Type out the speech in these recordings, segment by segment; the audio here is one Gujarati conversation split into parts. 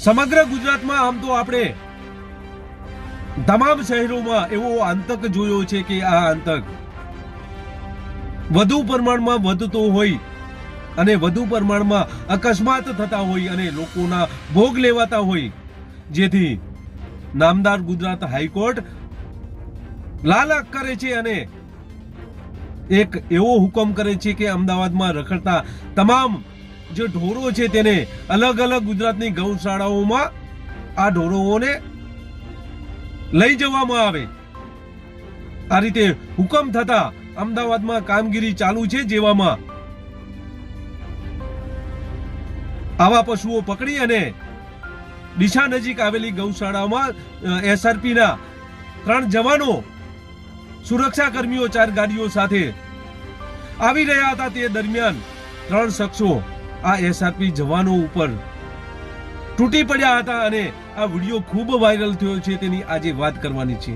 સમગ્ર ગુજરાતમાં આમ તો આપણે તમામ શહેરોમાં એવો આતંક જોયો છે કે આ આતંક વધુ પ્રમાણમાં વધતો હોય અને વધુ પ્રમાણમાં અકસ્માત થતા હોય અને લોકોના ભોગ લેવાતા હોય, જેથી નામદાર ગુજરાત હાઈકોર્ટ લાલાક કરે છે અને એક એવો હુકમ કરે છે કે અમદાવાદમાં રખડતા તમામ જે ઢોરો છે તેને અલગ અલગ ગુજરાતની ગૌશાળાઓમાં આ ઢોરોને લઈ જવામાં આવે. આ રીતે હુકમ થતા અમદાવાદમાં કામગીરી ચાલુ છે, જેવામાં આવા પશુઓ પકડી અને ડીસા નજીક આવેલી ગૌશાળામાં એસઆરપીના 3 જવાનો સુરક્ષા કર્મીઓ 4 ગાડીઓ સાથે આવી રહ્યા હતા. તે દરમિયાન 3 શખ્સો આ એસઆરપી જવાનો ઉપર તૂટી પડ્યા હતા અને આ વિડીયો ખૂબ વાયરલ થયો છે. તેની આજે વાત કરવાની છે.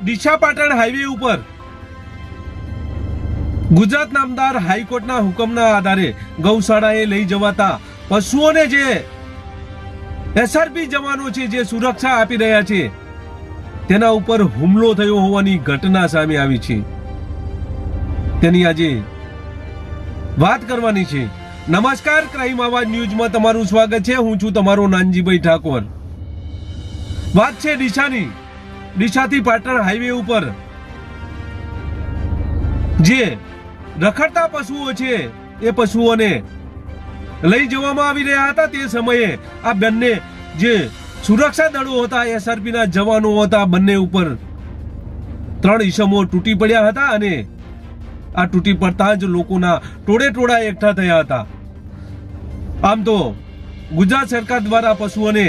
ડીસા પાટણ હાઈવે ઉપર ગુજરાત નામદાર હાઈકોર્ટના હુકમના આધારે ગૌશાળાએ લઈ જવાતા પશુઓને જે એસઆરપી જવાનો છે જે સુરક્ષા આપી રહ્યા છે તેના ઉપર હુમલો થયો હોવાની ઘટના સામે આવી છે. તેની આજે વાત કરવાની છે. નમસ્કાર, ક્રાઇમ આવાજ ન્યૂઝમાં તમારું સ્વાગત છે. હું છું તમારો નાનજીભાઈ ઠાકોર. વાત છે ડીસાની. ડીસાથી પાટણ હાઈવે ઉપર જે રખડતા પશુઓ છે એ પશુઓને લઈ જવામાં આવી રહ્યા હતા. તે સમયે આ બંને જે સુરક્ષા દળો હતા, એસઆરપી ના જવાનો હતા, બંને ઉપર 3 ઈસમો તૂટી પડ્યા હતા અને આ તૂટી પડતા જ લોકોના ટોળે ટોળા એકઠા થયા હતા. આમ તો ગુજરાત સરકાર દ્વારા પશુઓને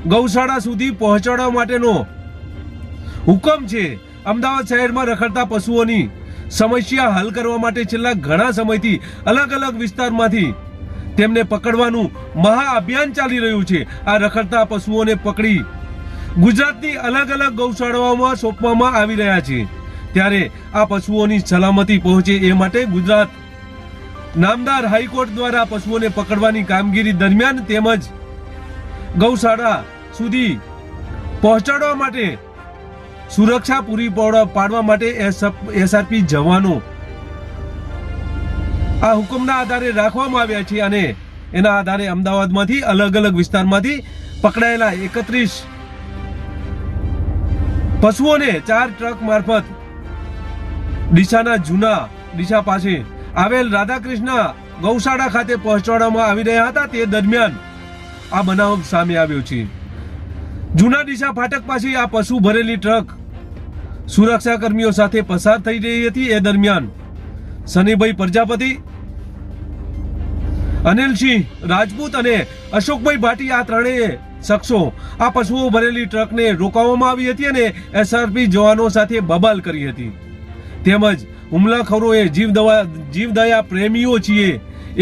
ગૌશાળા સુધી પહોંચાડવા માટેનો હુકમ છે. અમદાવાદ શહેરમાં રખડતા પશુઓની સમસ્યા હલ કરવા માટે છેલ્લા ઘણા સમયથી અલગ અલગ વિસ્તારમાંથી તેમને પકડવાનું મહા અભિયાન ચાલી રહ્યું છે. આ રખડતા પશુઓને પકડી ગુજરાતની અલગ અલગ ગૌશાળાઓમાં સોંપવામાં આવી રહ્યા છે. ત્યારે આ પશુઓની સલામતી પહોંચે એ માટે ગુજરાત નામદાર હાઈકોર્ટ દ્વારા પશુઓને પકડવાની કામગીરી દરમિયાન તેમજ ગૌશાળા સુધી પહોંચાડવા માટે સુરક્ષા પૂરી પાડવા માટે એસઆરપી જવાનો આ હુકમના આધારે રાખવામાં આવ્યા છે અને એના આધારે અમદાવાદમાંથી અલગ અલગ વિસ્તારમાંથી પકડાયેલા 31 પશુઓને 4 ટ્રક મારફત ડીસાના જૂના ડીસા પાસે આવેલ રાધાકૃષ્ણ ગૌશાળા ખાતે પહોંચાડવામાં આવી રહ્યા હતા. તે દરમિયાન આ બનાવ સામે આવ્યો છે. જૂના ડીસા ફાટક પાસે આ પશુ ભરેલી ટ્રક સુરક્ષા કર્મીઓ સાથે પસાર થઈ રહી હતી. એ દરમિયાન સનીભાઈ પ્રજાપતિ, અનિલસિંહ રાજપૂત અને અશોકભાઈ ભાટી આ ત્રણેય શખ્સો આ પશુઓ ભરેલી ટ્રકને રોકવામાં આવી હતી અને એસઆરપી જવાનો સાથે બબાલ કરી હતી. તેમજ હુમલાખોરોએ જીવદયા પ્રેમીઓ છીએ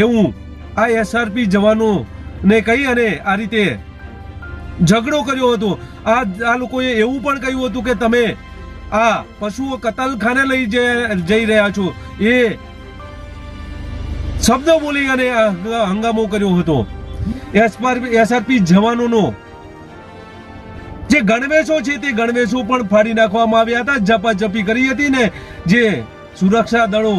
એવું આ એસઆરપી જવાનોને કહી અને આ રીતે ઝઘડો કર્યો હતો. આ લોકોએ એવું પણ કહ્યું હતું કે તમે આ પશુઓ કતલખાને લઈ જઈ રહ્યા છો, એ શબ્દો બોલી અને હંગામો કર્યો હતો. એસઆરપી જવાનોનો જે ગણવેશો છે તે ગણવેશો પણ ફાડી નાખવામાં આવ્યા હતા. ઝપાઝપી કરી હતી ને જે સુરક્ષા દળો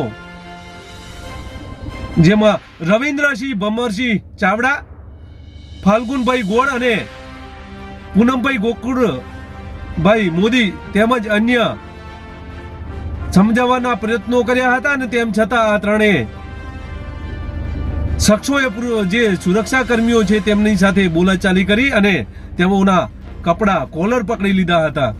જેમાં રવિન્દ્રસિંહ ભમરસિંહ ચાવડા, ફાલ્ગુનભાઈ ગોળ અને પૂનમભાઈ ગોકુળ ભાઈ મોદી તેમજ અન્ય સમજાવવાના પ્રયત્નો કર્યા હતા અને તેમ છતાં આ ત્રણેય શખ્સોએ જે સુરક્ષા કર્મીઓ છે તેમની સાથે બોલાચાલી કરી અને તેઓના કપડા કોલર પકડી લીધા હતા.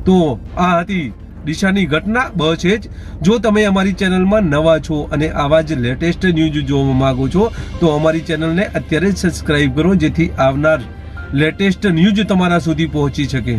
તો આ હતી દિશાની ઘટના. બસ એ જ. જો તમે અમારી ચેનલમાં નવા છો અને આવા જ લેટેસ્ટ ન્યૂઝ જોવા માંગો છો તો અમારી ચેનલને અત્યારે જ સબસ્ક્રાઇબ કરો, જેથી આવનાર લેટેસ્ટ ન્યૂઝ તમારા સુધી પહોંચી શકે.